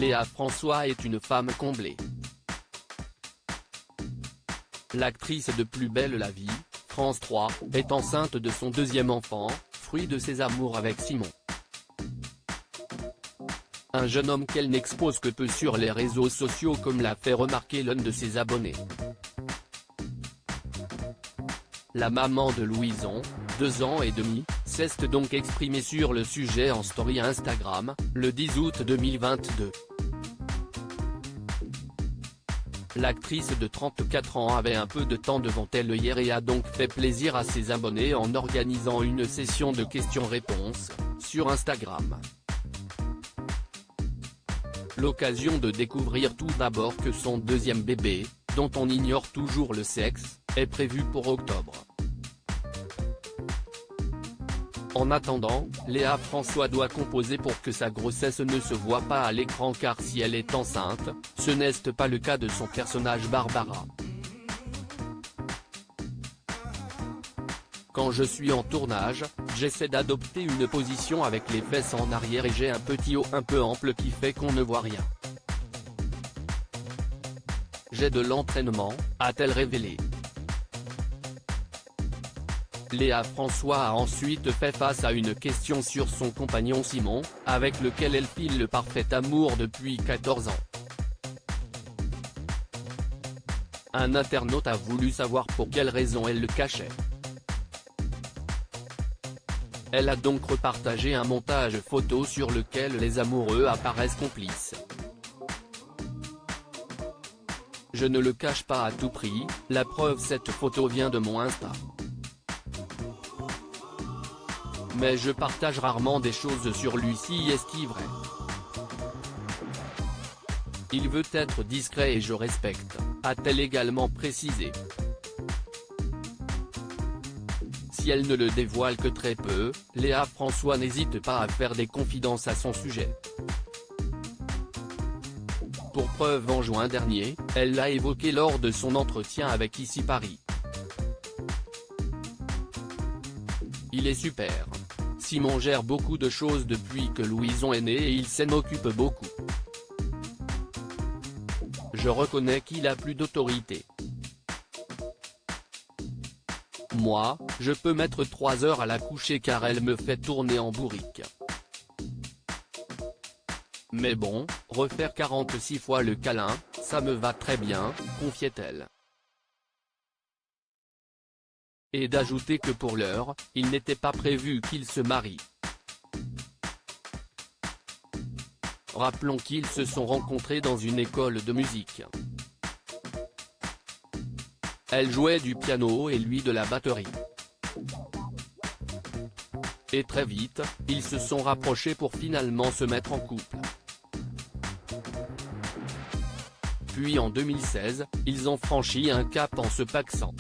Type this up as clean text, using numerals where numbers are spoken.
Léa François est une femme comblée. L'actrice de Plus belle la vie, France 3, est enceinte de son deuxième enfant, fruit de ses amours avec Simon. Un jeune homme qu'elle n'expose que peu sur les réseaux sociaux, comme l'a fait remarquer l'un de ses abonnés. La maman de Louison, 2 ans et demi, s'est donc exprimée sur le sujet en story Instagram, le 10 août 2022. L'actrice de 34 ans avait un peu de temps devant elle hier et a donc fait plaisir à ses abonnés en organisant une session de questions-réponses, sur Instagram. L'occasion de découvrir tout d'abord que son deuxième bébé, dont on ignore toujours le sexe, est prévu pour octobre. En attendant, Léa François doit composer pour que sa grossesse ne se voit pas à l'écran, car si elle est enceinte, ce n'est pas le cas de son personnage Barbara. Quand je suis en tournage, j'essaie d'adopter une position avec les fesses en arrière et j'ai un petit haut un peu ample qui fait qu'on ne voit rien. J'ai de l'entraînement, a-t-elle révélé. Léa François a ensuite fait face à une question sur son compagnon Simon, avec lequel elle file le parfait amour depuis 14 ans. Un internaute a voulu savoir pour quelle raison elle le cachait. Elle a donc repartagé un montage photo sur lequel les amoureux apparaissent complices. Je ne le cache pas à tout prix, la preuve, cette photo vient de mon Insta. Mais je partage rarement des choses sur lui, si est-ce vrai. Il veut être discret et je respecte, a-t-elle également précisé. Si elle ne le dévoile que très peu, Léa François n'hésite pas à faire des confidences à son sujet. Pour preuve, en juin dernier, elle l'a évoqué lors de son entretien avec Ici Paris. Il est super. Simon gère beaucoup de choses depuis que Louison est née et il s'en occupe beaucoup. Je reconnais qu'il a plus d'autorité. Moi, je peux mettre 3 heures à la coucher car elle me fait tourner en bourrique. Mais bon, refaire 46 fois le câlin, ça me va très bien, confiait-elle. Et d'ajouter que pour l'heure, il n'était pas prévu qu'ils se marient. Rappelons qu'ils se sont rencontrés dans une école de musique. Elle jouait du piano et lui de la batterie. Et très vite, ils se sont rapprochés pour finalement se mettre en couple. Puis en 2016, ils ont franchi un cap en se pacsant.